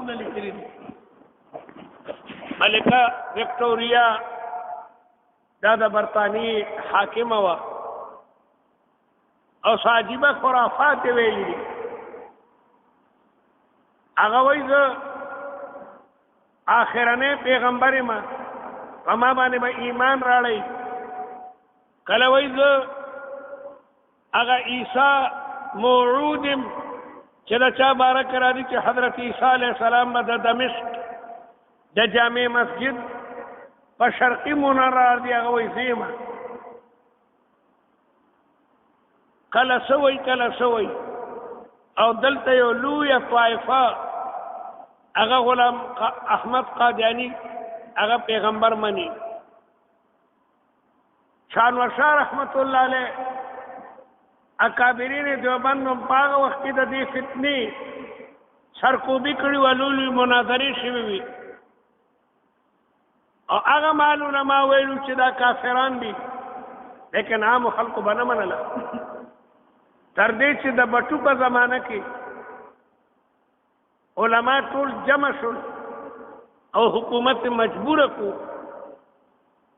کتابونه لیکلي دي ملکه وکټوریا دا د برطانیې حاکمه وه او عجیبه خرافات ویلي دي هغه وایي زه آخرنی پیغمبر یم په ما باندې به ایمان راړئ کله وایي زه هغه عیسی موعود یم چې د چا باره کې راځي چې حضرت عیسی علیه السلام به د دمشق د جامع مسجد په شرقي مناره راځي هغه وایي زه یم کله څه وایي کله څه وایي او دلته یو لویه طایفه هغه غلام احمد قادیانی هغه پیغمبر مني شانور شاه رحمت الله علیه اکابرین دیوبند په هغه وخت کې د دې فتنې سرکوبي کړي ولولي مناظرې شوي وي او هغه مال علما ویلو چې دا کافران دي لیکن عام خلکو به نه منله تر دې چې د بټو په زمانه کې علما ټول جمع شول او حکومت مجبوره کو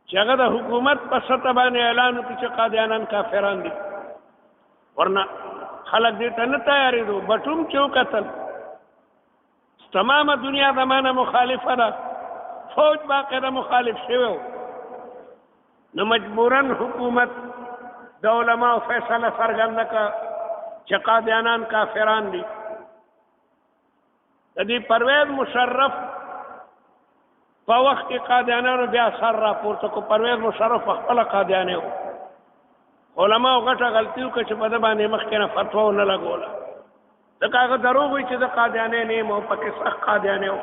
چې هغه د حکومت په سطح باندې اعلان وکړي چې قادیانان کافران دي ورنه خلک دې ته نه تیارېدو بټوم چې وکتل تمامه دنیا زمانه مخالفه ده فوج باقاعده مخالف شوی نو مجبورا حکومت د علماء فیصله څرګنده کړه چې قادیانان کافران دي د دې پرویز مشرف په وخت کې قادیانانو بیا سر راپورته کو پرویز مشرف خپل قادیانی و علماء غټه غلطي وکړه چې په دې باندې مخکې نه فتوا ونه لګوله ځکه هغه دروغ وایي چې د قادیانی نه یم او پکې سخت قادیانی و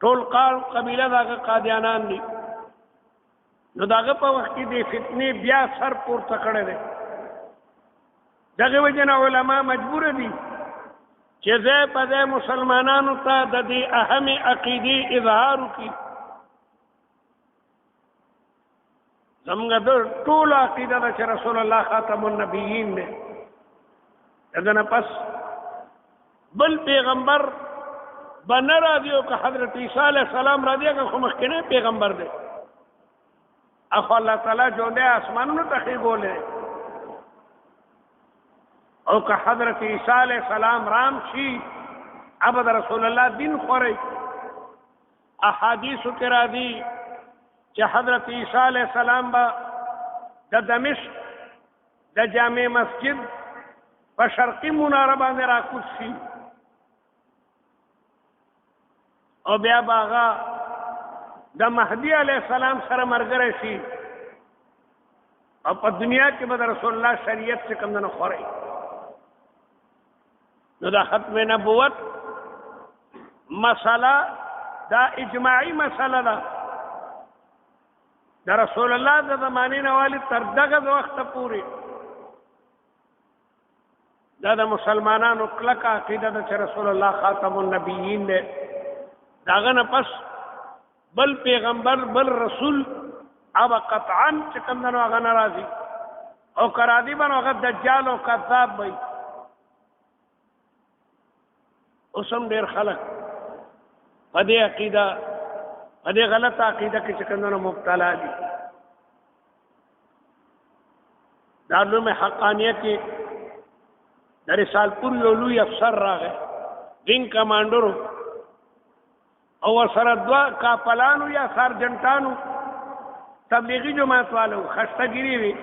ټول قبیله دغه قادیانان دي نو دغه په وخت کې د فتنې بیا سر پورته کړی دی دغه وجه نه علما مجبور دي چې ځای په ځای مسلمانانو ته د دې اهمې عقیدې اظهار وکړي زموږ د ټولو عقیده ده چې رسول الله خاتم النبیین دی دغه نه پس بل پیغمبر به نه راځي او که حضرت عیسی علیه السلام راځي هغه خو مخکینی پیغمبر دی اخو الله تعالی ژوندی اسمانونو ته خېږولی او که حضرت عیسی علیه السلام رام شي ابد رسول الله دین خوري احادیثو کې راځي چې حضرت عیسی علیه السلام به د دمشق د جامع مسجد په شرقي مناره باندې راکوز شي او بیا به هغه د مهدي علیه السلام سره ملګری شي او په دنیا کې به د رسول الله شریعت چې کوم نه خوري نو دا ختم نبوت مسله دا اجماعي مسله ده د رسول الله د زمانې نه والی تر دغه وخته پورې دا د مسلمانانو کلکه عقیده ده چې رسول الله خاتم النبیین دی داغه نه پس بل پیغمبر بل رسول اب قطعا چې کوم نه هغه ناراضي او کرادي باندې هغه دجال او کذاب وي اوسم ډیر خلک په دې عقیده په دې غلطه عقیده کې چې کوم نه مبتلا دي دا علوم حقانیه کې د رسالپور یو لوی افسر راغی وینګ کمانډر او سره دوا کاپلانو یا سارجنټانو تبلیغی جماعت والو خستګری وی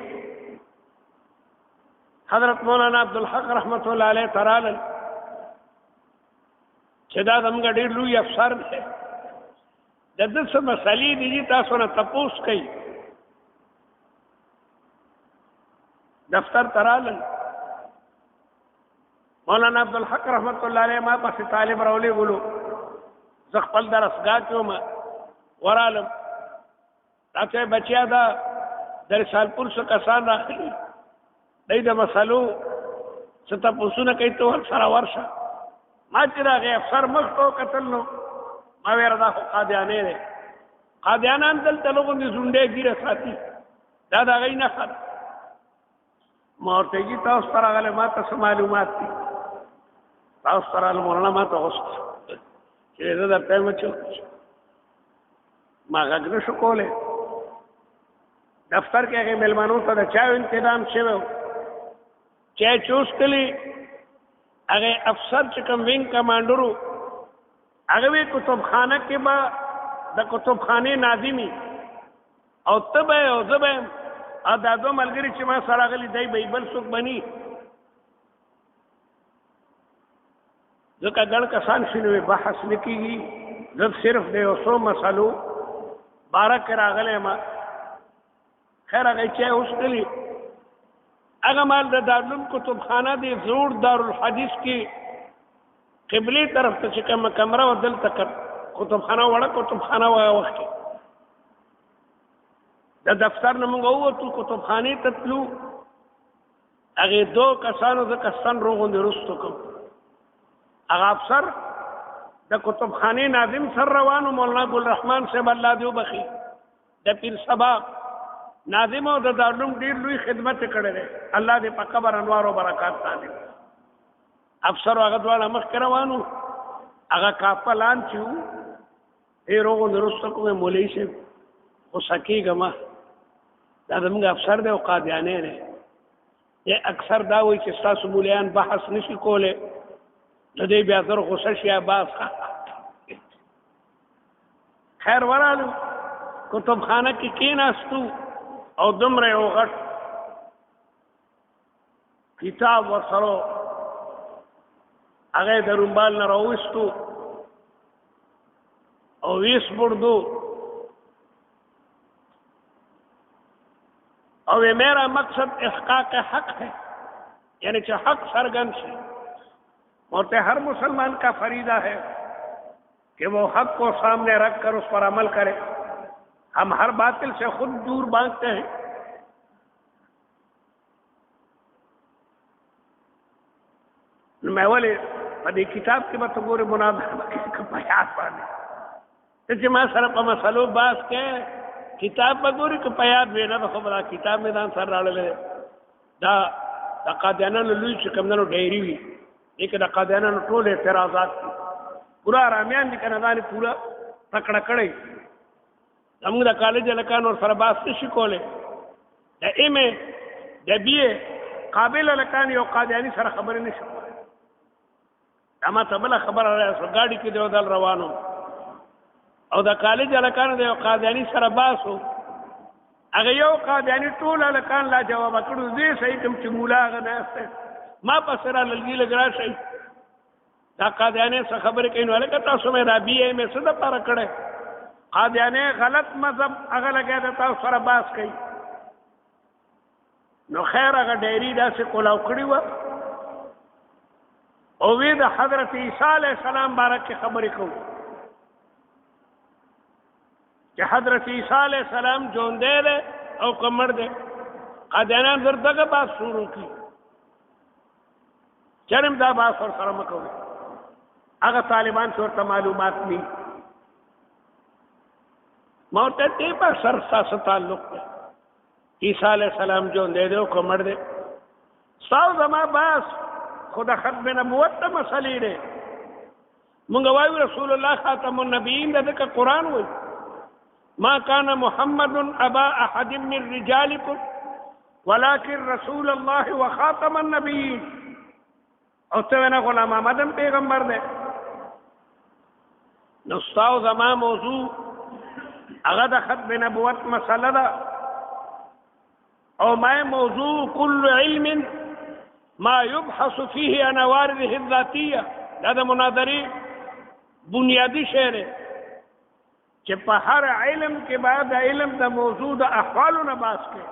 حضرت مولانا عبدالحق رحمت الله علیه تعالی چې دا زموږ ډېر لوی افسر دی د دې څه مسلې دي تاسو نه تپوس کوي دفتر ترالل مولانا عبدالحق رحمت الله علیه ما پسې طالب راولې ګلو زه خپل درسګاه کې وم ورالم راته بچیا دا د رسالپور څخه کسان راغلي دای د مسلو څه تاسو نه کوي ته سره ورشه ما چې راغی افسر مخ ته قتل نو ما وردا خو قادیانې نه قادیانان دلته لوګو دي زونډې ګیره ساتي دا دا غي نه خط مورته کی تاسو سره غله ما ته معلومات دي تاسو سره مولانا ما ته اوس چې زه درته وایم چې ما غږ نشو کولی دفتر کې هغې مېلمنو ته د چایو انتظام شوی و چای چې وڅښلې هغې افسر چې کوم وینګ کمانډر و هغه وی کتابخانه کې به د کتابخانې ناظمي او ته به یې او زه به یم او دا دوه ملګري چې ما سره راغلي دی به بل څوک به ني ځکه ګڼ کسان شي نو بحث نه کېږي زه صرف د یو څو مسلو باره کې راغلی یم خیر هغې چای وڅښلي هغه مال د دارالعلوم کتابخانه دی زوړ دارالحدیث کې قبلې طرف ته چې کومه کمره وه دلته کتابخانه وړه کتابخانه وه هغه وخت کې د دفتر نه مونږ ووتو کتابخانې ته تلو هغې دو کسانو ځکه ستن روغوندې وروستو کوم هغه افسر د کتابخانې ناظم سر روانو مولانا ګلرحمان صاحب الله دې وبخي د پیر سبا ناظم او د دارالعلوم ډېر لوی خدمت یې کړی دی الله دې په قبر انوار او برکات باندې افسر هغه دواړه مخکې روانو هغه کاپلان چې وو ای روغوندې وروسته کوم مولوي صاحب غوسه کېږه ما دا زموږ افسر دی او قادیانی دی اکثر دا وایي چې ستاسو مولیان بحث نشي کولی نو دی بیا زر غوسه شي باز خیر ورالو کتابخانه کې کېناستو او دومره یو غټ کتاب ورسره هغه د رومبال نه راوستو او ویس بردو اور یہ میرا مقصد احقاق حق ہے یعنی کہ حق سرگن سے اور ہر مسلمان کا فریضہ ہے کہ وہ حق کو سامنے رکھ کر اس پر عمل کرے ہم ہر باطل سے خود دور بانگتے ہیں میں بولے پدی کتاب کی بات گورے مناظر کا بیان پانے چې ما سره په مسلو باس کې کتاب بګوري که په یاد وي نه به خبره کتاب مې ځان سره راوړلی دا د قادیانانو لوی چې کوم نو ډایري وي دې کې د قادیانانو ټول اعتراضات دي پورا رامیان دي که نه ځان پورا تکړه کړی زموږ د کالج هلکان ورسره باس نه شي کولی د ایم ای د بی ای قابل هلکان یو قادیاني سره خبرې نه شي کولی دا ما ته بله خبره راسوه ګاډي کې د یو ځل روانو او د کالج هلکانو د یو قادیاني سره باسو هغه یو قادیاني ټول هلکان لا جواب کړو زه صحیح کوم چې مولا هغه ناست ما پسې را لږي لږ راشئ دا قادیاني څه خبرې کوي نو هلکه تاسو مې دا بی ای مې څه دپاره کړی قادیاني غلط مذهب هغه لګیا د تاسو سره باس کوي نو خیر هغه ډایري داسې کولاو کړې وه او وی د حضرت عیسی علیه السلام باره کې خبرې کوو کہ حضرت عیسیٰ علیہ السلام جوندے دے او کمر دے قادیانان در دغه بات شروع کی چرم دا بات اور سره مکو هغه طالبان څورته معلومات ني موته دې په سر سره تعلق ہے عیسی علیہ السلام جوندے دے او کمر دے ساو زما باس خدا ختم نبوت ته مسلې دے مونږ وایو رسول الله خاتم النبیین دغه قرآن وایي ما كان محمد ابا احد من رجالكم ولكن رسول الله وخاتم النبيين او ته غلام احمد پیغمبر دے نو استاو زما موضوع هغه د ختم نبوت مسله ده او ما موضوع كل علم ما يبحث فيه عن عوارضه الذاتيه دا مناظري بنیادی شی دی چې په هر علم کې بعد علم د موضوع د احوالو نه باس کې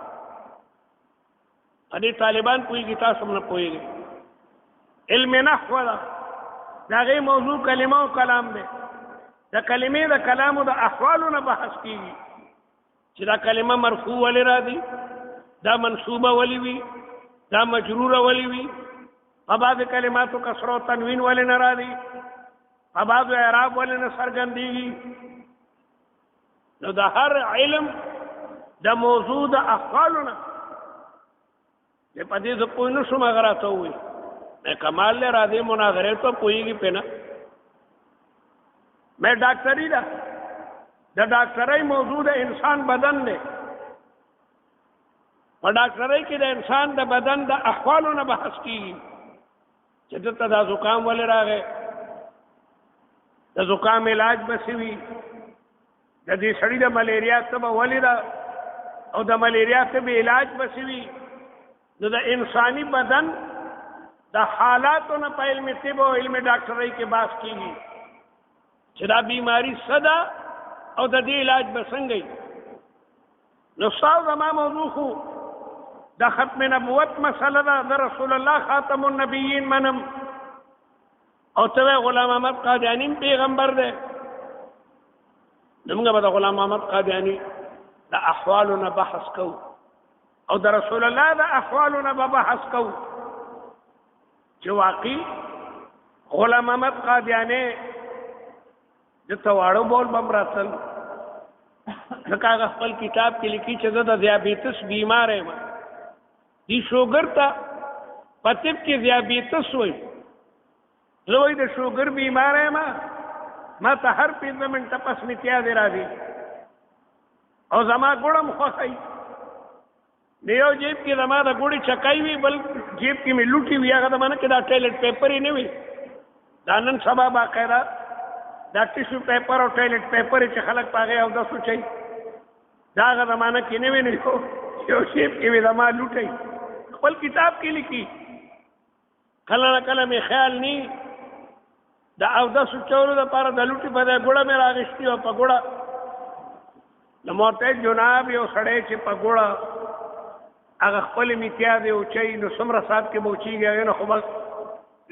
دې طالبان پوهېږي تاسو هم نه پوهېږئ علم نحو ده د هغې موضوع کلمه او کلام دی د کلمې د کلامو د احوالو نه بحث کېږي چې دا کلمه مرفوع ولې راځي دا منصوبه ولې وي دا مجروره ولې وي په بعضې کلماتو کسره او تنوین ولې نه راځي په بعضو اعراب ولې نه څرګندېږي نو د هر علم د موضوع د احوالو نه چې په دې زه پوه نه شوم هغه راته ووایي کمال دی راځي مناظرې ته پوهېږي پې نه میں ڈاکٹری دا دا ډاکټرۍ موضوع د انسان بدن دی په ډاکټرۍ کې د انسان د بدن د احوالو نه بحث کیږي چې دته دا زکام ولې راغی د زکام علاج به څه وي د دې سړي د ملیریا تبه ولې ده او د ملیریا تبه علاج به څه وي نو د انساني بدن د حالاتو نه په علم طب او علم ډاکټرۍ کې بحث کیږي چې دا بیماری څه ده او د دې علاج به څنګه وي نو ستاسو زما موضوع خو د ختم نبوت مسله ده د رسول الله خاتم النبیین منم او ته غلام احمد قادیانی پیغمبر دی نو موږ به د غلام احمد قادیانی د احوالو نه بحث کوو او د رسول الله د احوالو نه به بحث کوو چې واقعي غلام احمد قادیانی د تواړو بول بم راتل ځکه هغه خپل کتاب کې لیکي چې زه د دیابیطس بیمار یم دی شوګر ته په طب کې دیابیطس وایي زه وایي د شوګر بیمار یم ما ته هر 15 منټه پس مې تیازې راځي او زما ګوړه م خوښوي د یو جیب کې زما د ګوړې چکای وي بل جیب کې مې لوټي وي هغه زمانه کې دا ټایلټ پیپر یې نه وي دا نن سبا باقاعده دا ټیشو پیپر او ټایلټ پیپر چې خلک په هغې اودس وچوي دا هغه زمانه کې نه وي نه یو جیب کې وي زما لوټي خپل کتاب کې لیکي کله نه کله مې خیال نی د اودس چولو لپاره د لوټي په دې ګوړه مې راغشتي او په ګوړه د معتاد جناب یو سړی چې په ګوړه هغه خپل امتیاز او چي نو څومره سات کې موچیږي هغه نه خو بس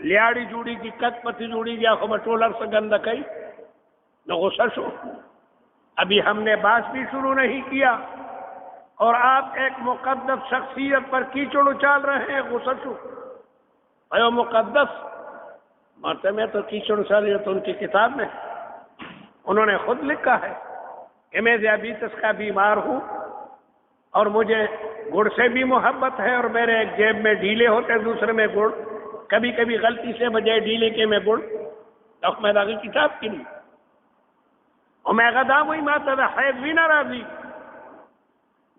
لیاړي جوړیږي کټ پتی جوړیږي خو ټولر سے گندا کوي نو غصہ شو ابھی ہم نے بات بھی شروع نہیں کیا اور آپ ایک مقدس شخصیت پر کیچڑ اچال رہے ہیں غصہ شو ایو مقدس مرتے میں تو کیچڑ اچالی تو ان کی کتاب میں انہوں نے خود لکھا ہے کہ میں ذیابیطس کا بیمار ہوں اور مجھے گڑ سے بھی محبت ہے اور میرے ایک جیب میں ڈھیلے ہوتے دوسرے میں گڑ کبھی کبھی غلطی سے بجائے ڈھیلے کے میں گڑ تو میں داغی کتاب کی نہیں اور میں غدا ہوئی ماتا دا حید بھی نہ را دی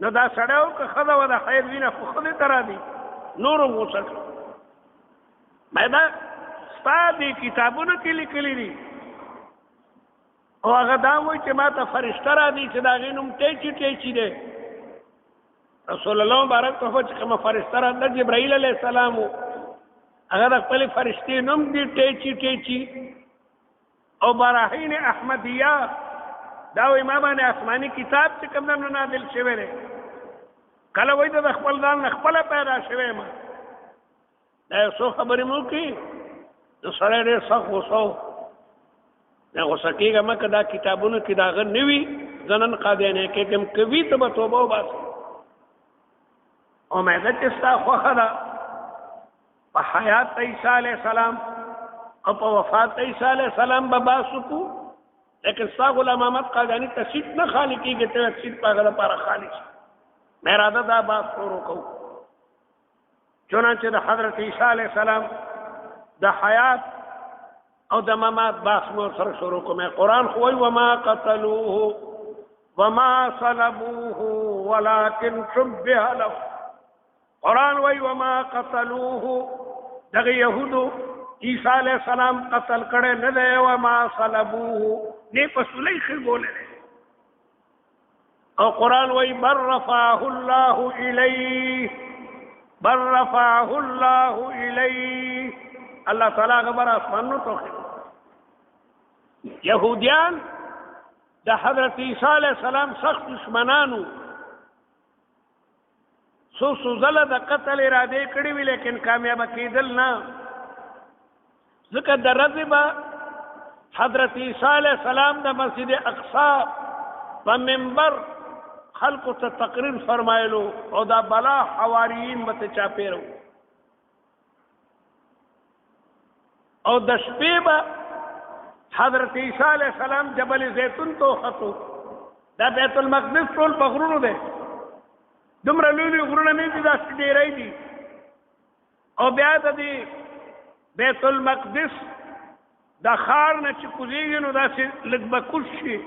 نو دا سڑاو که خدا و دا حید بھی نہ خود ترا دی نورو موسک میں دا ستا دی کتابوں نے کلی کلی دی اور غدا ہوئی کہ ماتا فرشتہ را دی چې دا غینم ٹیچی ٹیچی دے رسول اللہ مبارک تو چې ما فرشتہ را د جبرائیل علیہ السلام اگر خپل فرشتي نوم دی ټیچی ټیچی او براهین احمدیه دا وی ما باندې آسمانی کتاب چې کوم نه نازل شوی دی کله وای د خپل ځان خپل پیدا شوی ما دا څو خبرې مو کی د سره ډېر سخت وسو دا غوسکیږه مکه دا کتابونو کې دا غن نوي ځنن قادیانه کې کوم کوي ته به توبه وباسي او مې د تستا خوخه دا په حیات عیسی علیہ السلام او په وفات عیسی علیہ السلام به باسکو لیکن ستا غلام احمد قادیانی ته سیټ نه خالی کېږي ته سیټ په هغه لپاره خالی شي مې اراده دا بات شروع کوو چنانچه د حضرت عیسی علیہ السلام د حیات او د ممات بحث مو سره شروع کوم قرآن خو وی وما قتلوه وما صلبوه ولكن شبه له قرآن وی وما قتلوه دغه یهودو عیسی علیہ السلام قتل کړي نه دی وما صلبوه نه په سلی خربول نه او قرآن وی بر رفعه الله الیه بر رفعه الله الیه الله تعالی خبر اسمانو توخی یهودیان د حضرت عیسی علیہ السلام سخت دشمنانو سو زله د قتل اراده کړی وی لیکن کامیاب کېدل نه ځکه د رضبه حضرت عیسی علیہ السلام د مسجد اقصی په منبر خلق ته تقریر فرمایلو او دا بلا حواریین مت چاپیرو او د شپې به حضرت عیسی علیہ السلام جبل زیتون تو خطو دا بیت المقدس ټول په غرونو ده دومره لوی غرونه نه دي دا ډیرای دي او بیا د دې بیت المقدس دا خار نه چې کوزیږي نو داسې لږ به کوز شي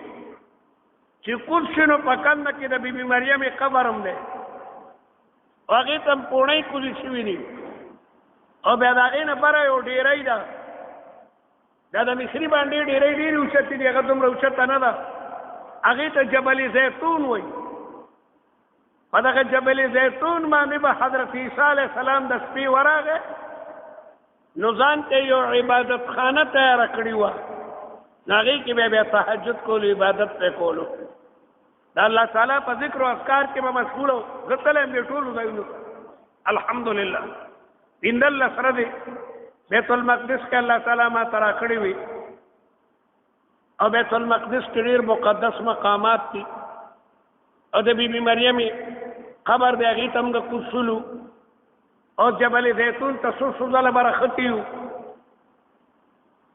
چې کوز شي نو په کنده کې د بیبي مریم قبر هم دی هغې ته هم پوڼۍ کوزې شوي دي او بیا د هغې نه بره یو ډیری ده دا د مصري باندې ډیری ډېرې اوچتې دي هغه دومره اوچته نه ده هغې ته جبل زیتون وایي په دغه جبل زیتون باندې به حضرت عیسی علیه السلام د شپې ورغی نو ځان ته یو عبادت خانه تیاره کړې وه نو هغې کې بیا تهجد کولو عبادت پرې کولو د الله تعالی په ذکر او اذکار کې به مشغول و زه تللی یم دې ټولو ځایونو ته الحمدلله دین الله سره دی بیت المقدس کې الله تعالی ما ته راکړې وي او بیت المقدس کې ډېر مقدس مقامات دي او د بیبي مریم قبر دی هغې ته موږ کوڅلو او جبل زیتون ته څو څو ځله به راختي یو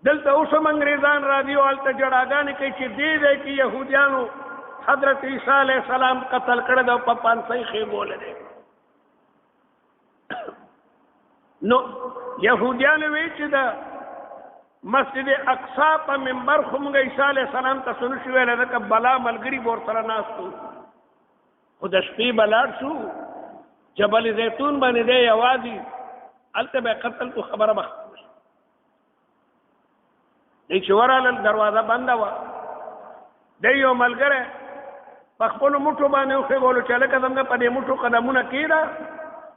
دلته اوس هم انګریزان راځي او هلته جړاګانې کوي چې دې دی کې یهودیانو حضرت عیسی علیه السلام قتل کړی دی او په پانسۍ خېږولی دی نو یهودیانو وی چې د مسجد اقصا په منبر خو موږ عیسی علیه السلام ته څه نشو ویلی ځکه بلا ملګري به ورسره ناست وو خو د شپې به لاړ شو جبل زیتون باندې دی یوازې هلته به قتل کو خبره به دی چې ورغلل دروازه بنده وه دی یو ملګری په خپلو موټو باندې وخېږولو چې هلکه زموږ په دې موټو قدمونه کېږده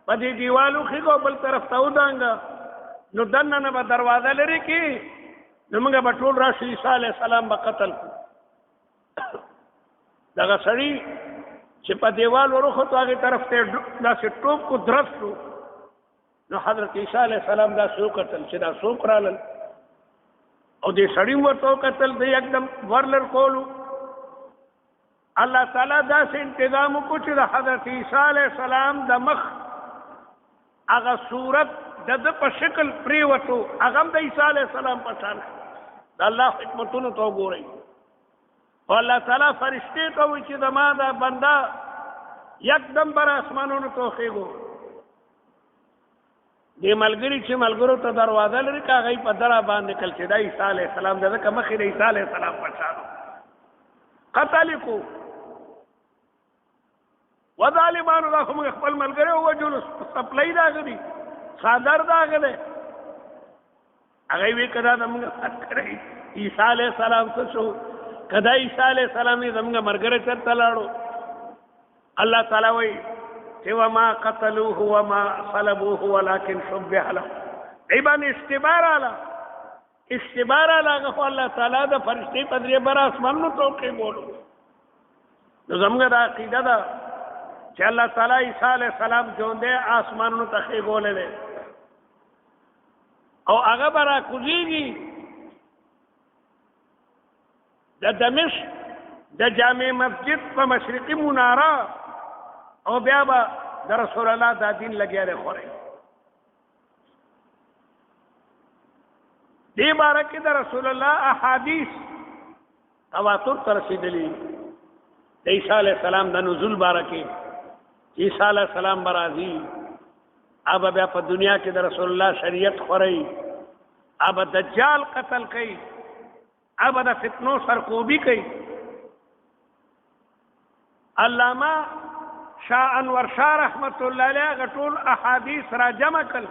په دې دیوال وخېږو بل طرف ته ودانګه نو دننه به دروازه لرې کړي نو موږ به ټول راشو عیسی علیه السلام به قتل کړو دغه سړي چې په دیوال ورخوتو هغې طرف ته داسې ټوپ کو درس شو نو حضرت عیسی علیه السلام داسې وکتل چې دا څوک رالل او دې سړي ورته وکتل دی یکدم ورلر کولو الله تعالی داسې انتظام وکړو چې د حضرت عیسی علیه السلام د مخ هغه صورت د ده په شکل پرېوتو هغه هم د عیسی علیه السلام په شان د الله حکمتونو ته وګورئ او الله تعالی فرشتې ته وایي چې زما دا بنده یکدم بر اسمانونو ته وخېږو دې ملګري چې ملګرو ته دروازه لري که هغوی په دره باندې کل چې دا عیسی علیه السلام دی ځکه مخکې د عیسی علیه السلام په شان قتل یې کړو وظالمانو دا خو موږ خپل ملګری ووژلو سپلی د هغه دي څادر د هغه دی هغوی وایي که دا زموږ حق کړی عیسی علیه السلام څه شو که دا عیسی علیه السلام یې زموږ ملګری چېرته لاړو الله تعالی وایي چې وما قتلوه وما صلبوه ولكن شبه له دی باندې اشتباه راله هغه خو الله تعالی د فرشتې په ذریعه بر اسمانونو ته وخېږولو نو زموږ دا عقیده ده چې الله تعالی عیسی علیه السلام ژوندی آسمانونو ته خېږولی دی او هغه به راکوزېږي د دمشق د جامع مسجد په مشرقي مناره او بیا به د رسول الله دا دین لګیا دی خورئ دې باره کې د رسول الله احادیث تواتر ته رسېدلي د عیسی علیه السلام د نزول باره کې عیسی علیه السلام به راځي هغه بیا په دنیا کې د رسول الله شریعت خورئ هغه دجال قتل کوي هغه د فتنو سرکوبي کوي علامه شاه انور شاه رحمت الله علیه هغه ټول احادیث را جمع کړل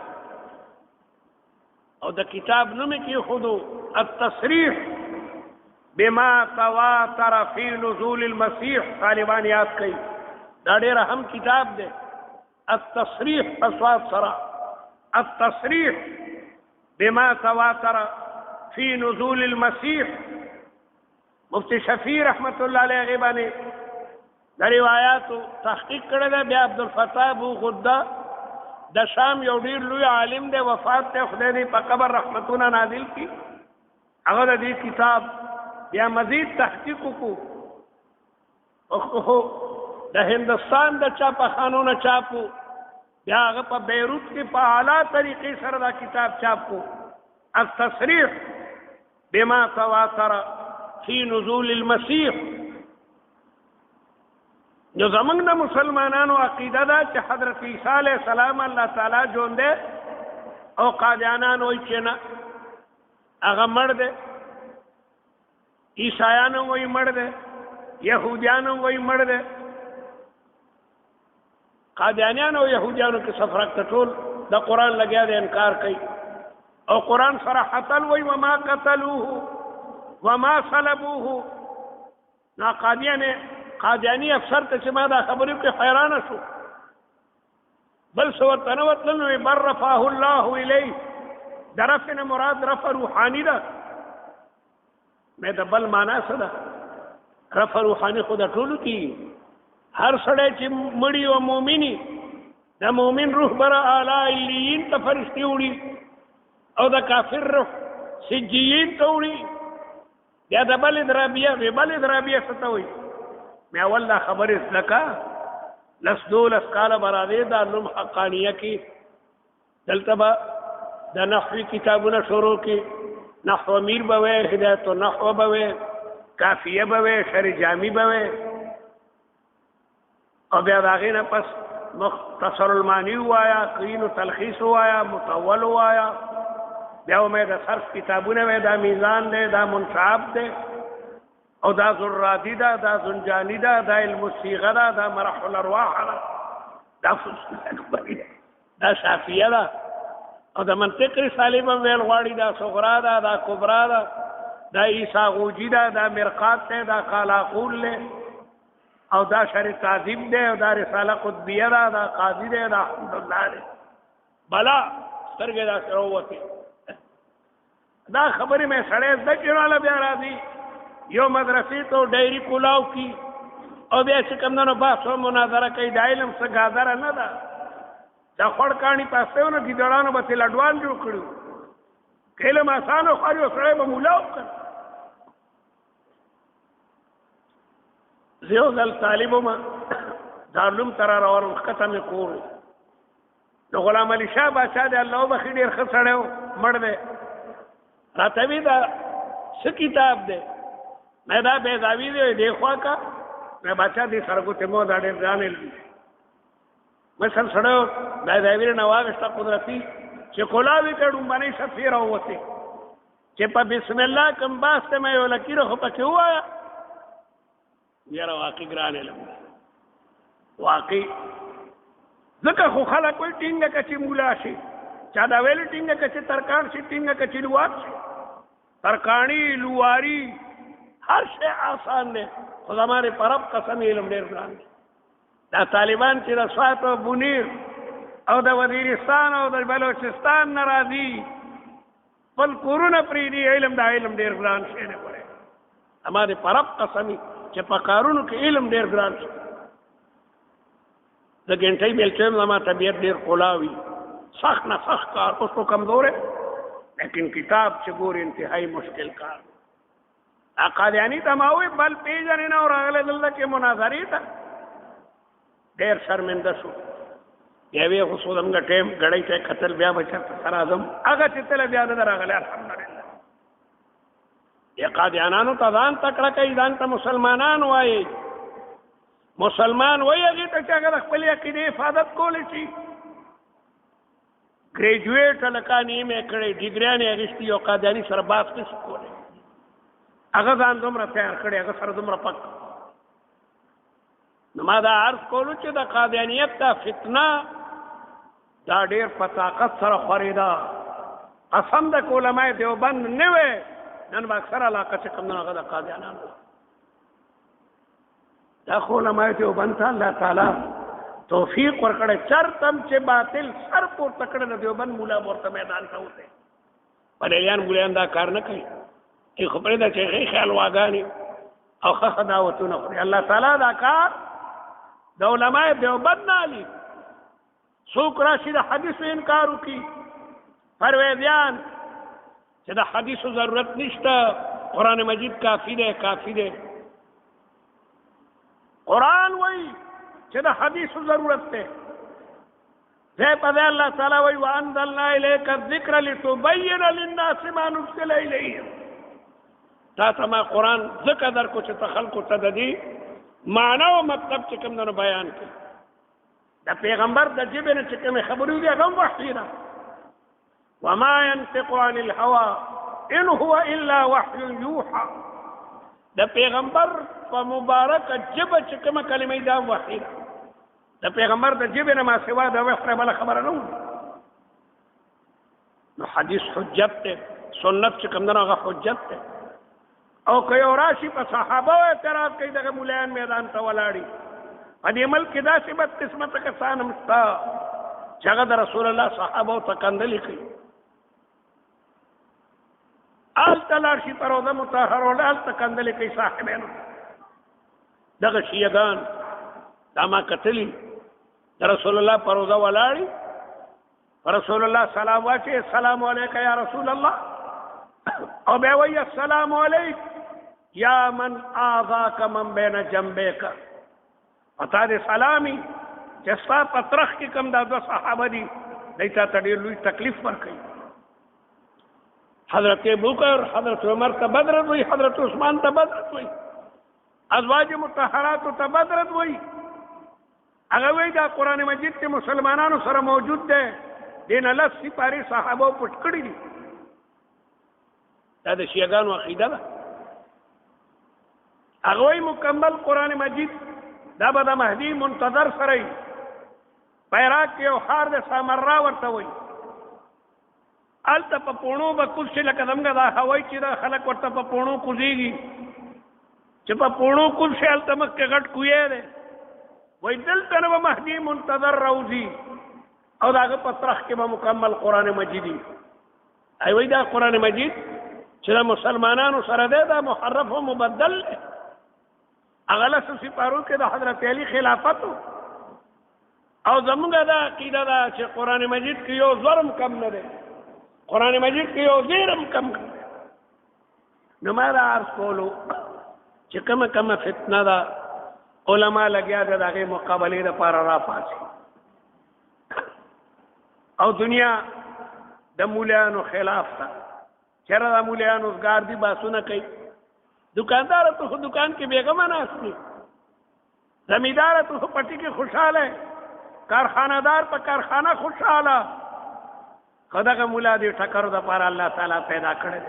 او د کتاب نوم یې کېښودو التصریح بما تواتر فی نزول المسیح طالبان یاد کوي دا ډېر اهم کتاب دی التصریح اسواد سره التصریح بما تواتر فی نزول المسیح مفتی شفیع رحمت الله علیه هغې باندې د روایاتو تحقیق کړی دی بیا عبدالفتاح ابو غده د شام یو ډېر لوی عالم دی وفات دی خدای دې په قبر رحمتونه نازل کړي هغه د دې کتاب بیا مزید تحقیق وکړو د هندوستان د چاپخانو نه چاپو بیا هغه په بیروت کې په اعلی طریقې سره دا کتاب چاپ کو التصریح بما تواتر فی نزول المسیح جو زمنګ د مسلمانانو عقیده ده چې حضرت عیسی علیه السلام الله تعالی ژوندی او قادیانان وایي چې نه هغه مړ دی عیسایانو وایي مړ دی، یهودیانو وایي مړ دی. قادیانیانو او یهودیانو کې سفرک ته ټول د قرآن لګیا دی انکار کوي او قرآن صراحتا وایي وما قتلوه وما صلبوه. نا قادیانی افسر ته چې ما دا خبرې کې حیرانه شو، بل څه ورته نه وتلل، نو بل رفعه الله الیه، د رفع نه مراد رفع روحاني ده. مې د بل معنا څه ده؟ رفع روحاني خو د ټولو کې هر سړی چې مړي او مؤمني د مؤمن روح بره اعلی علیین ته فرشتي وړي او د کافر روح سجیین ته وړي. بیا د بل درابیه څه ته وایي؟ مې اول دا خبرې زده لس دولس کاله برادې دا علوم حقانیه کې دلته به د نحوي کتابونه شروع کې نحو امیر به وی، هدایت النحو به وی، کافیه به وی، شرح جامی به وی، او بیا د هغې نه پس مختصر المانی ووایا، قین تلخیص ووایا، مطول ووایا، بیا مې د صرف کتابونه وی، دا میزان دی، دا منصعب دی، او دا زرادی ده، دا زنجانی ده، دا علم الصیغه ده، دا مرح الارواح ده، دا فصول اکبری ده، دا شافیه ده، او د منطق رسالې به ویل غواړي، دا صغرا ده، دا کبرا ده، دا عیسی غوجي ده، دا مرقات ده، دا قالاقول ده، او دا شرح تعظیم ده، او دا رساله قطبیه ده، دا قاضي ده، دا حمدالله ده. بلا سترګې دا سره ووتې. دا خبرې مې سړی زده کړي والا بیا راځي یو مدرسې ته ډایري کولاو کی او بیا چې کوم بحث او مناظره کوي. د علم څه ګازره نه ده، دا خوړ کاڼي پاسته ونه ګیدړانو به ترې لډوان جوړ کړي. که علم اسانه وخوړي او سړی به مولا وکړي. زه یو ځل طالب وم، دارالعلوم ته را روان ښکته مې کور و. د غلام علي شاه باچا دی، الله وبخي، ډېر ښه سړی و، مړ دی. راته وی دا څه کتاب دی؟ میں دا بیضاوی دی دیخوا کا میں بچا دی سرگو تیمو دا ډېر ګران علم دی. میں سر سړیو بیضاوي نه واغېسته قدرتي چې کولاوي ته ډومبنۍ صفحې راووتې چې په بسم الله کوم باس ته مې یو لکیره خو پکې ووایه. یاره واقعي ګران علم دی، واقعي. ځکه خو خلک وایي ټینګه که چې مولا شي، چا دا ویلي ټینګه که چې ترکاڼ شي، ټینګه که چې لوار شي. ترکاڼي لواري هر شی آسان دی، خو زمانې په رب قسم علم ډېر ګران دی. دا طالبان چې د سوات او بونیر او د وزیرستان او د بلوچستان نه راځي، خپل کورونه پرېږدي، علم دا علم ډېر ګران شی دی. ګورې زمانې په رب قسمي چې په کارونو کې علم ډېر ګران شي. د ګنټۍ بیلچې یم، زما طبیعت ډېر قلاوي، سخت نه سخت کار، اوس خو کمزور دی، لیکن کتاب چې ګورې انتهایی مشکل کار. قادیانی ته ما وویل بل پېژنې نه، او راغلی دلته کې مناظرې ته، ډېر شرمنده شو. یوې خو څو زموږ ټیم ګړۍ ته یې کتل، بیا به چېرته ته راځم، هغه چې تله بیا نه ده راغلی. الحمدلله یا قادیانانو ته ځان تکړه کوي، ځان ته مسلمانان وایي. مسلمان وایي هغې ته چې هغه د خپلې عقیدې حفاظت کولی شي. ګریجویټ هلکان یې مې کړی، ډګریانې اخېستي، یو قادیاني سره بحث نه شي کولی. هغه ځان دومره تیار کړی، هغه سره دومره پک. نو ما دا عرض کولو چې د قادیانیت دا فتنه دا ډېر په طاقت سره خورېده. قسم د علماء دیوبند نه وی، نن به اکثر علاقه چې کوم هغه د قادیانانو. دا خو علماء دیوبند ته الله تعالی توفیق ورکړی، چرتم چې باطل سر پورته کړی د دیوبند مولا ورته میدان ته وتی. بریلیان مولیان دا کار نه کوي، ای خو پرېږده چې هغې خیال واګانې او ښه دعوتونه خوري. الله تعالی دا کار د علماء دیوبند نه علي. څوک راشي د حدیثو انکار وکړي، پرویزیان چې د حدیثو ضرورت نشته، قرآن مجید کافي دی، کافي دی. قرآن وایي چې د حدیثو ضرورت دی. ځای په ځای الله تعالی وایي وانزلنا الیک الذکر لتبین للناس ما نزل الیهم. تا ته ما قرآن ځکه درکړو چې ته خلکو ته د دې معنا او مطلب چې کوم دی بیان کړي. د پیغمبر د ژبې نه چې کومې خبرې دي هغه هم وحي ده. وما ينطق عن الهوى ان هو الا وحي يوحى. د پیغمبر په مبارک جبه چې کومه کلمه دا وحی ده د پیغمبر د جبه نه ما سوا د وحی بل خبره نه نو حدیث حجت ته سنت چې کوم نه حجت ته او که یو راشي په صحابه اعتراض کوي دغه مولایان میدان ته ولاړي په دې ملک دا څه قسمت کسان مستا چې هغه د رسول الله صحابه ته کندلې کوي آل تلاشی پر روزه مطهر ول آل تکندلې کوي صاحبانو دغه شیعان دا ما کتلی رسول الله پر روزه ولاړي رسول الله سلام واچي السلام علیک یا رسول الله او به وی السلام علیک یا من آذاک من بین جنبیک پتا دې سلامي چې ستا پترخ کې کم دا دو صحابه دي دیتا تډیر لوی تکلیف ورکړي حضرت ابوبکر حضرت عمر ته بدرت وي حضرت عثمان ته بدرت وي ازواج مطهرات ته بدرت وي هغه وی دا قران مجید کې مسلمانانو سره موجود ده دین الله سپاری صحابه پټ کړی دي دا د شیعاګانو عقیده ده هغه وی مکمل قران مجید دا به د مهدی منتظر سره پیراک کې او خار د سامرا ورته وي الته په پونو به کوڅه لکه دمګه دا هوای چې دا خلک ورته په پونو کوزيږي چې په پونو کوڅه الته مکه غټ کوی دی وای دلته نو مهدی منتظر روزي او داغه پترخ کې به مکمل قران مجیدی ای وای دا قران مجید چې مسلمانانو سره دا محرف او مبدل اغلس سپارو کې د حضرت علی خلافت او زمونږ دا عقیده ده چې قران مجید کې یو ظلم کم نه دی قرآن مجید کې یو زیرم کم نو ما دا عرض کولو چې کومه فتنه ده علما لګیا ده دغه مقابله لپاره را پاسي او دنیا د مولیانو خلاف ده چېرې د مولیانو زګار دي باسونه کوي دکاندار ته خو دکان کې بیغمه نه اسني زمیندار ته پټي کې خوشاله کارخانه دار په کارخانه خوشاله خدغه مولا دې ټکر د پر الله تعالی پیدا کړی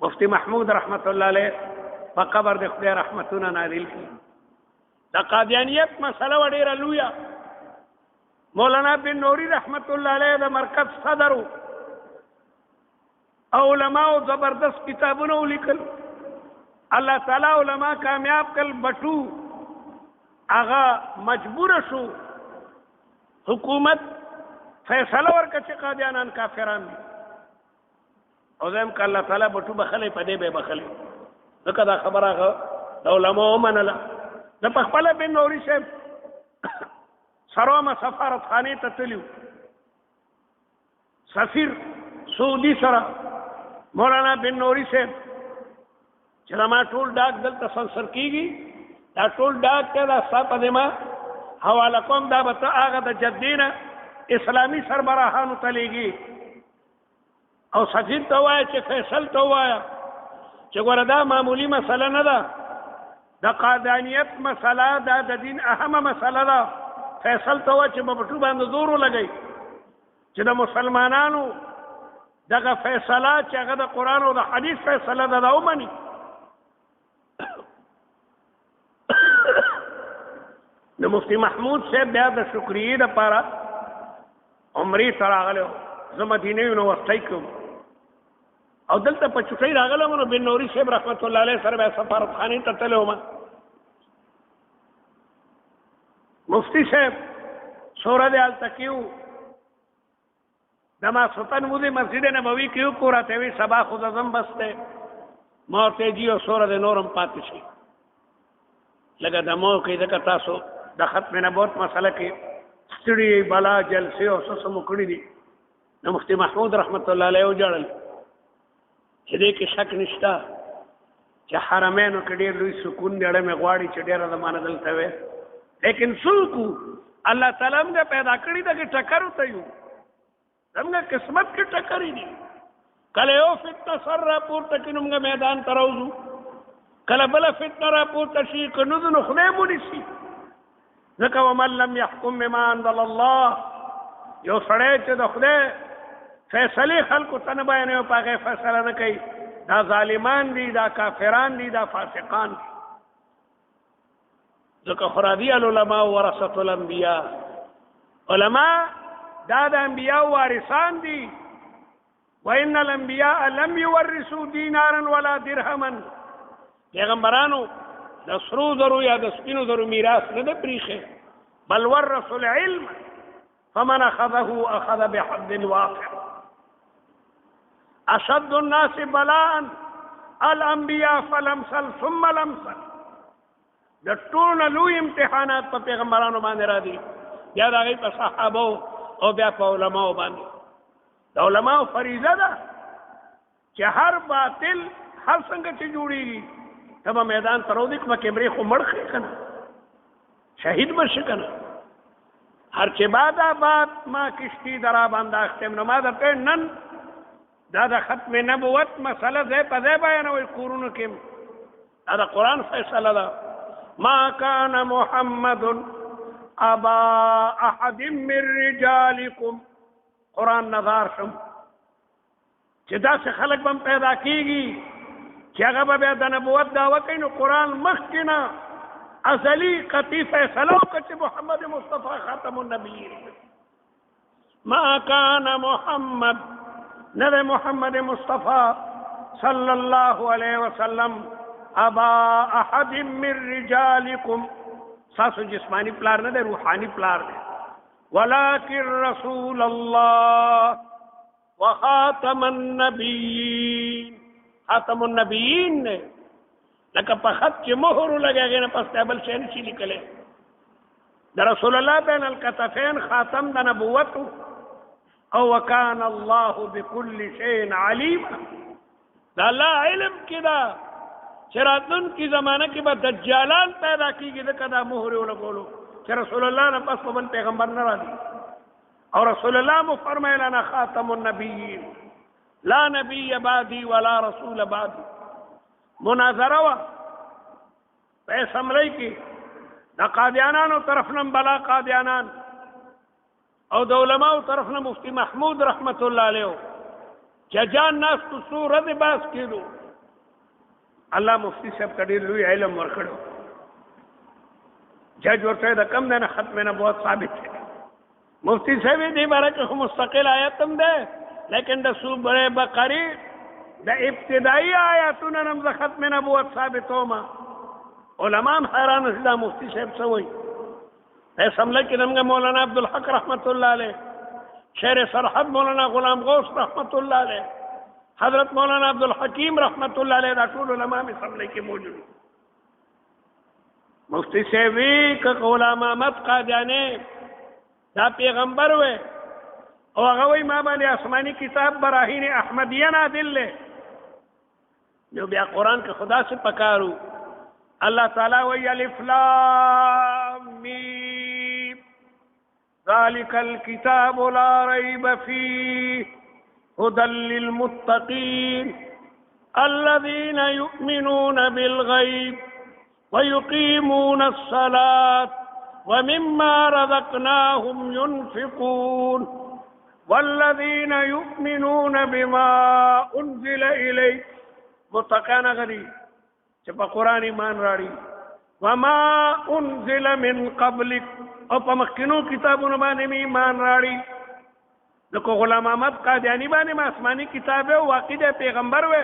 مفتی محمود رحمت الله علیه په قبر د خدای رحمتونه نازل کړي د قادیانیت مسله وړه لویا مولانا بن نوری رحمت الله علیه د مرکز صدر علماء زبردست کتابونه لیکل الله تعالی علما کامیاب کل بټو هغه مجبور شو حکومت فیصله ورکړه چې قادیانان کافران دي او زم ک الله تعالی بټو بخلې پدې به بخلې ځکه دا خبره غو علماء ومنله د خپل بن نوري شه سروما سفارت خانه ته تلو سفیر سعودي سره مولانا بن نوري شه چې ما ټول ډاک دلته سنسر کیږي دا ټول ډاک ته دا صاحب دما حواله کوم دا به هغه د جدینه اسلامی سربراهانو تلیږي او سفیر ته وایي چې فیصل ته وایي چې ګوره دا معمولی مسله نه ده د قادیانیت مسله دا د دین اهمه مسله ده فیصل ته وایي چې په بټو باندې زور ولګي چې د مسلمانانو دغه فیصله چې هغه د قرآن او د حدیث فیصله ده دا ومني د مفتی محمود صاحب بیا د شکریې لپاره عمرې ته راغلی زه مدینه یونیورسټۍ کې او دلته په چوټۍ راغلی نو بن نوري صاحب رحمت الله علیه سره بیا سفارتخانې ته تللی وم مفتی صاحب سوره دې هلته کې وو د ماسخوتن مونځ مسجد نبوي کې وکړو راته وایي سبا خو زه ځم بس دی ما ورته جي او سوره دې نور هم پاتې شي لکه د مو کې ځکه تاسو د ختم نبوت مسله کې ستړي بلا جلسې او څه مو کړي دي نو مفتی محمود رحمت الله علیه وجړل چې دې کې شک نشته چې حرمینو کې ډېر لوی سکون دی اړه مې غواړي چې ډېره زمانه دلته وي لیکن څوک الله تعالی موږ پیدا کړی دا کې ټکر وته یو زموږ قسمت کې ټکرې دي کله یو فتنه سر را پورته کړي موږ میدان ته راوځو کله بل فتنه را پورته شي که نو خدای مو نیسي ځکه ومن لم يحكم بما انزل الله یو سړی چې د خدای فیصلې خلکو ته نه بیانوي په هغې فیصله نه کوي دا ظالمان دي، دا کافران دي، دا فاسقان دي. ځکه خرادي العلماء ورثه الانبیاء، علما دا د انبیاء وارثان دي. وان الانبیاء لم يورثوا دینارا ولا درهما، پیغمبرانو د سرو زرو یا د سپینو زرو میراث نه ده پریښی، بل ورثوا العلم فمن اخذه اخذ بحظ وافر. اشد الناس بلاء الانبیاء فلمسل ثم لمسل. د ټولو لوی امتحانات په پیغمبرانو باندې را دي، یا د هغوی په صحابو او بیا په علماو باندې. د علماو فریضه ده چې هر باطل هر څنګه چې جوړېږي ته به میدان ته راوځي، که به کیمرې خو مړ کړې که نه، شهید به شي که نه. هر چې باد آباد ما کشتی در آب انداختم. نو ما درته نن دا د ختم نبوت مسله ځای په ځای بیانوئ کورونو کې. دا د قرآن فیصله ده. ما کان محمد ابا احد من رجالکم. قرآن نظار شم چې داسې خلک به هم پیدا کېږي چې هغه به بیا د نبوت دعوه کوي. نو قرآن مخکې نه ازلي قطعي فیصله وکړه چې محمد مصطفی خاتم النبیین. ما کان محمد، نه دی محمد مصطفی صلی الله علیه وسلم ابا احد من رجالکم، ساسو جسمانی پلار نه دی، روحانی پلار دی. ولكن رسول الله وخاتم النبیین. خاتم النبیین نے لکه په خط چې مهر ولګي هغې نه پس بل شی نه شي لیکلی. د رسول الله بین الکتفین خاتم د نبوت او وکان الله بكل شیء علیما. دا الله علم کې ده چې راتلونکي زمانه کې به دجالان پیدا کېږي، ځکه دا مهر یې ولګولو چې رسول الله نه پس په بل پیغمبر نه راځي. او رسول الله مو فرمایل انا خاتم النبیین لا نبی بعدی ولا رسول بعدی. مناظره وه په اسمبلی کې د قادیانانو طرف نه بلا قادیانان او د علماو طرف نه مفتی محمود رحمت الله علیه چې جان ناس تو سورت باس کېدو. الله مفتی صاحب ته ډېر لوی علم ورکړو. جج ورته د کم دی نه ختم نبوت ثابت دی. مفتی صاحب دې باره کې خو مستقل آیت هم دی، لیکن د سورې بقرې د ابتدایي آیاتونه نه هم د ختم نبوت ثابتومه. علما هم حیران شي دا مفتی صاحب څه وایي. په اسمبلی کې زموږ مولانا عبدالحق رحمت الله علیه، شیر سرحد مولانا غلام غوث رحمت الله علیه، حضرت مولانا عبدالحکیم رحمت الله علیه، دا ټول علما هم اسمبلی کې موجود. مفتی صاحب که غلام احمد قادیانی دا پیغمبر وی او هغه وی ما باندې آسمانی کتاب براهین احمدیه نازل دی، نو بیا قرآن کې خدا سے پکارو. اللہ تعالی وی الف لام میم ذالک الکتاب لا ریب فیہ هدى للمتقین الذین یؤمنون بالغیب ويقيمون الصلاة ومما رزقناهم ينفقون والذين يؤمنون بما أنزل إليك. متقین غری چې په قرآن ایمان راړي، وما انزل من قبلک، او په مخکینو کتابونو باندې مې ایمان راړي. لکه غلام احمد قادیانی باندې ما آسماني کتاب او واقع دی پیغمبر وی،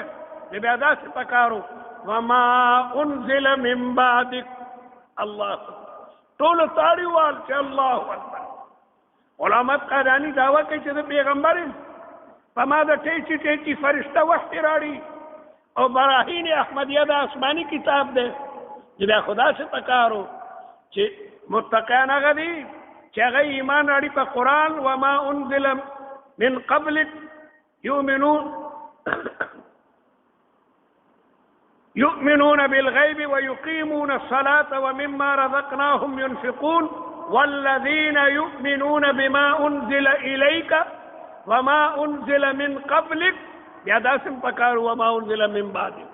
نو بیا داسې پکارو وما انزل من بعدک. الله ټول تاړي وال چې الله اکبر. غلام احمد قادیانی دعوه کوي چې د پیغمبر په ما د ټیچي ټیچي فرشته وحی راړي او براهین احمدیه د آسمانی کتاب دی. چې بیا خدا سے پکارو چې متقیان هغه دي چې هغه ایمان راړي په قرآن. وما انزل من قبلک يؤمنون بالغيب ويقيمون الصلاة ومما رزقناهم ينفقون والذين يؤمنون بما أنزل إليك وما أنزل من قبلك. بیا داسم پکارو وما انزل من بعدک.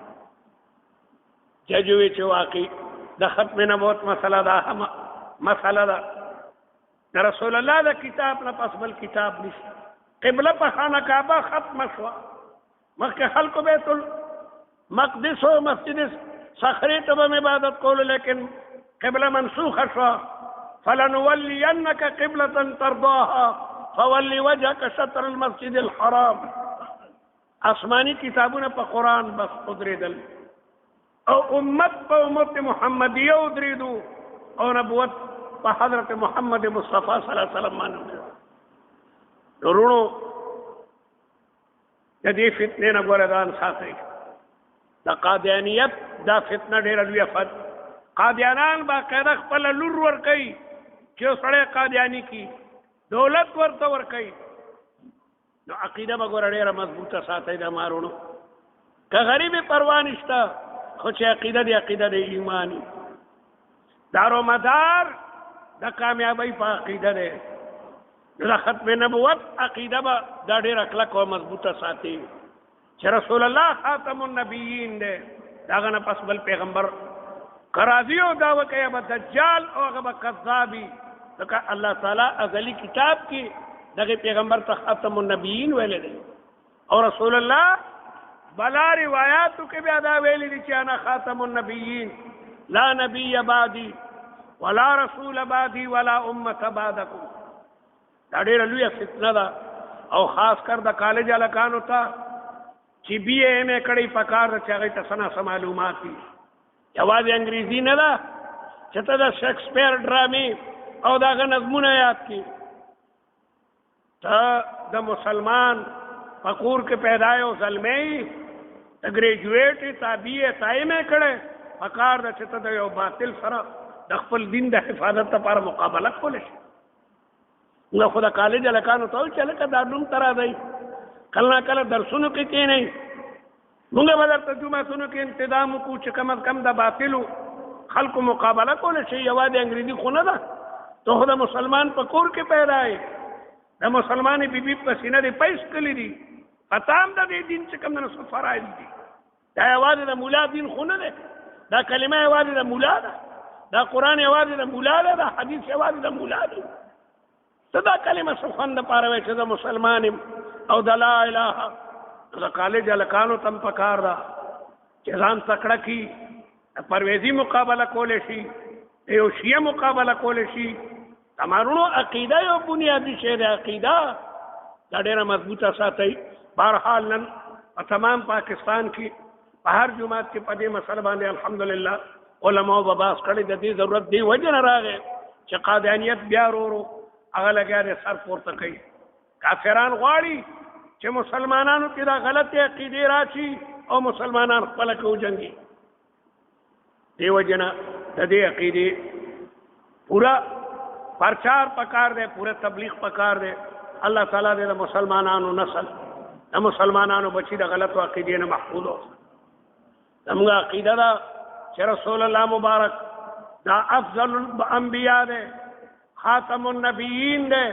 ججوی چې واقعي د ختم نبوت مسله ده، مسله ده د رسول الله د کتاب نه پس بل کتاب نشته. قبله په خانه کعبه ختم شوه، مخکې خلکو بیت مقدس و مسجد صخری ته به عبادت کولو، لیکن قبله منسوخه شوه. فلنولینک قبلة ترضاها فولی وجهک شطر المسجد الحرام. آسمانی کتابونه په قرآن بس ودرېدل او امت په امت محمدیه ودرېدو او نبوت په حضرت محمد مصطفی صلی الله علیه وسلم باندې. ورونو د دې فتنې نه ګوره ځان ساتئ. د قادیانیت دا فتنه ډېره لویه فت. قادیانان باقاعده خپله لور ورکوي چې یو سړی قادیاني کي، دولت ورته ورکوي. نو عقیده به ګوره ډېره مضبوطه ساتئ د مارونو. که غریبې پروا نشته، خو چې عقیده دی عقیده د ایمانی. دارو مدار د کامیابی په عقیده دی. نو د ختم نبوت عقیده به دا ډېره کلک او مضبوطه ساتي چې رسول الله خاتم النبیین دی. د هغه نه پس بل پیغمبر که راځي او دعوه کوي به دجال او هغه به کذابي. ځکه الله تعالی ازلي کتاب کې دغه پیغمبر ته خاتم النبیین ویلی دی، او رسول الله بلا روایاتو کې بیا دا ویلی دی چې انا خاتم النبیین لا نبی بعدی ولا رسول بعدی ولا امت بعدکم. دا ډېره لویه فتنه ده، او خاص کر د کالج هلکانو ته چې بی اے ایم اے کړی پکار ده چې هغوی ته څه ناڅه معلومات وي. یوازې انګریزي نه ده چې ته د شکسپیر ډرامې او د هغه نظمونه یاد کړي. ته د مسلمان په کور کې پیدا یو زلمی ته ګریجویټ یې تا بی اے تا ایم اے کړی، پکار ده چې ته د یو باطل سره د خپل دین د حفاظت لپاره مقابله کولی شي. موږ خو د کالج هلکانو ته وایو چې هلکه دا نوم ته راځئ، کله نه کله درسونو کې کښېنئ. موږ به درته جوماتونو کې انتظام وکړو چې کم از کم د باطلو خلکو مقابله کولی شي. یوازې انګریزي خو نه ده، ته خو د مسلمان په کور کې پیدا یې، د مسلمانې بیبي په سینه دې پیس کړي دي، پته هم د دې دین چې کوم د څه فرایض دي. دا یوازې د مولا دین خو نه دی، دا کلمه یوازې د مولا ده، دا قرآن یوازې د مولا ده، دا حدیث یوازې د مولا دی. ته دا کلمه څه خوند دپاره وایې چې د مسلمان یم او د لا اله. د کالج هلکانو ته هم پکار ده چې ځان تکړه کړي، د پرویزي مقابله کولی شي، د یو شیعه مقابله کولی شي. تمارونو عقیده یو بنیادي شی دی. عقیده دا ډېره مضبوطه ساتئ. بهرحال نن په تمام پاکستان کې په هر جومات کې په دې مسله باندې الحمدلله علماو به بحث کړی. د دې ضرورت دې وجې نه راغی چې قادیانیت بیا ورو هغه لګیا دی سر پورته کوي. کافران غواړي چې مسلمانانو کې دا غلطې عقیدې راشي او مسلمانان خپله کې وجنګي. دې وجې نه د دې عقیدې پورا پرچار پکار دی، پورا تبلیغ پکار دی. الله تعالی دې د مسلمانانو نسل د مسلمانانو بچي د غلطو عقیدې نه محفوظ اوسه. زموږ عقیده ده چې رسول الله مبارک دا افضل الانبیاء دی، خاتم النبیین دی،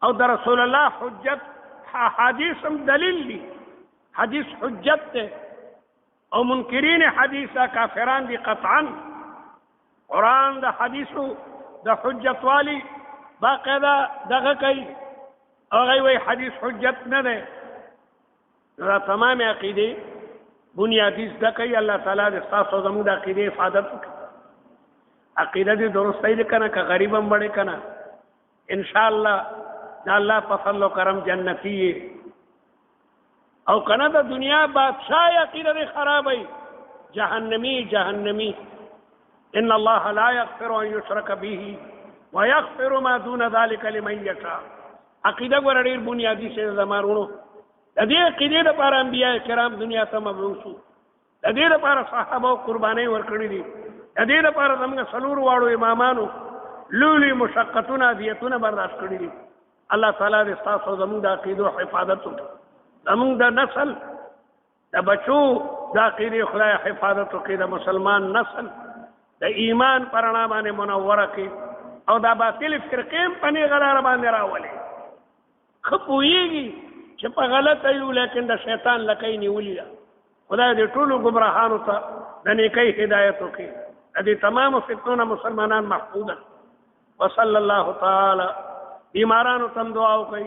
او د رسول الله حجت حدیث هم دلیل دی. حدیث حجت دی او منکرین حدیث دا کافران دی قطعا. قرآن د حدیثو د حجت والی باقاعده دغه کوي، هغه وایي حدیث حجت نه دی. دا تمام عقیدې بنیادي زده کوي. الله تعالی دې ستاسو زموږ د عقیدې حفاظت وکړي. عقیده دې درسته دی که نه، که غریب هم بړې که نه، انشاءالله د الله په فضل و کرم جنتی او که نه د دنیا بادشاہ عقیده دې خرابوي، جهنمی. ان الله لا يغفر ان يشرك به ويغفر ما دون ذلك لمن يشاء. عقیده ګوره ډېر بنیادي شی ده مارونو. د دې عقیدې لپاره انبیاء کرام دنیا ته مبعوث وو، د دې لپاره صحابه قربانۍ ورکړي دي، د دې لپاره زموږ څلور واړو امامانو لوی مشقتونه اذیتونه برداشت کړي دي. الله تعالی دې ستاسو زموږ د عقیدو حفاظت وکړي، زموږ د نسل د بچو د عقیدې خدای حفاظت وکړي، د مسلمان نسل د ایمان پر رڼا باندې منوره کړي او دا باطل فرقې هم په نیغه لاره باندې راولي. ښه پوهېږي چې په غلطه یو، لیکن د شیطان لکۍ نیولي ده. خدای دې ټولو ګمراهانو ته د نیکۍ هدایت وکړي، د دې تمامو فتنو نه مسلمانان محفوظ. وصلی الله تعالی. بیمارانو ته هم دعا وکړئ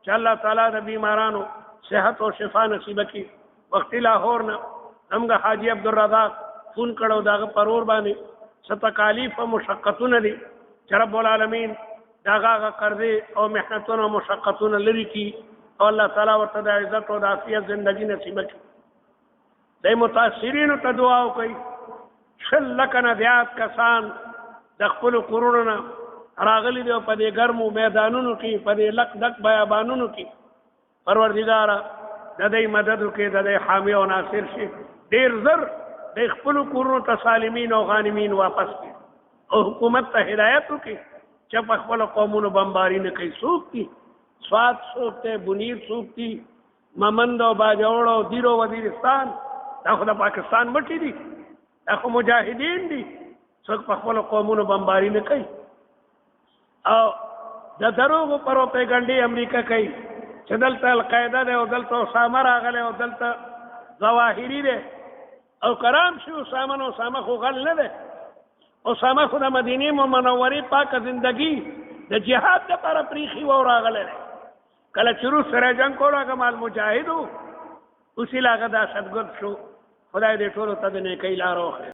چې الله تعالی د بیمارانو صحت او شفا نصیب کړي. وختي لاهور نه همغه حاجی عبدالرزاق فون کړو داغه پرور باندې څه تکالیف او مشقتونه دي چې رب العالمین داغه قرضې او محنتونه او مشقتونه لري کی او الله تعالی ورته د عزت او د عافیت ژوندۍ نصیب کړي د متاثرینو ته دعا وکړي شل لک نه زیات کسان د خپل کورونو نه راغلي دي په دې ګرمو میدانونو کې په دې لک دک بیابانونو کې پروردګاره د دې مدد وکړي د دې حامی او ناصر شي ډیر زر د خپل کورونو ته سالمین او غانمین واپس کړي او حکومت ته هدایت وکړي چې په خپل قومونو بمباری نه کوي څوک دي سواد څوک ته بنیر څوک دي ممند او باجوړ او دیرو وزیرستان دا خو د پاکستان مټي دي دا خو مجاهدین دي څوک په خپل قومونو بمباری نه کوي او د دروغو پروپاګاندا امریکا کوي چې دلته القاعده ده او دلته اسامه راغله او دلته ظواهری ده او کرام شو اسامه خو غل نه ده اسامه خو د مدینه منورې پاک زندگی د جهاد لپاره پریخي و راغله کله چې روس سره جنگ کوله کمال مجاهدو اوسې لاغه دا صدګر شو خدای دې ټول ته د نیکۍ لار وښیي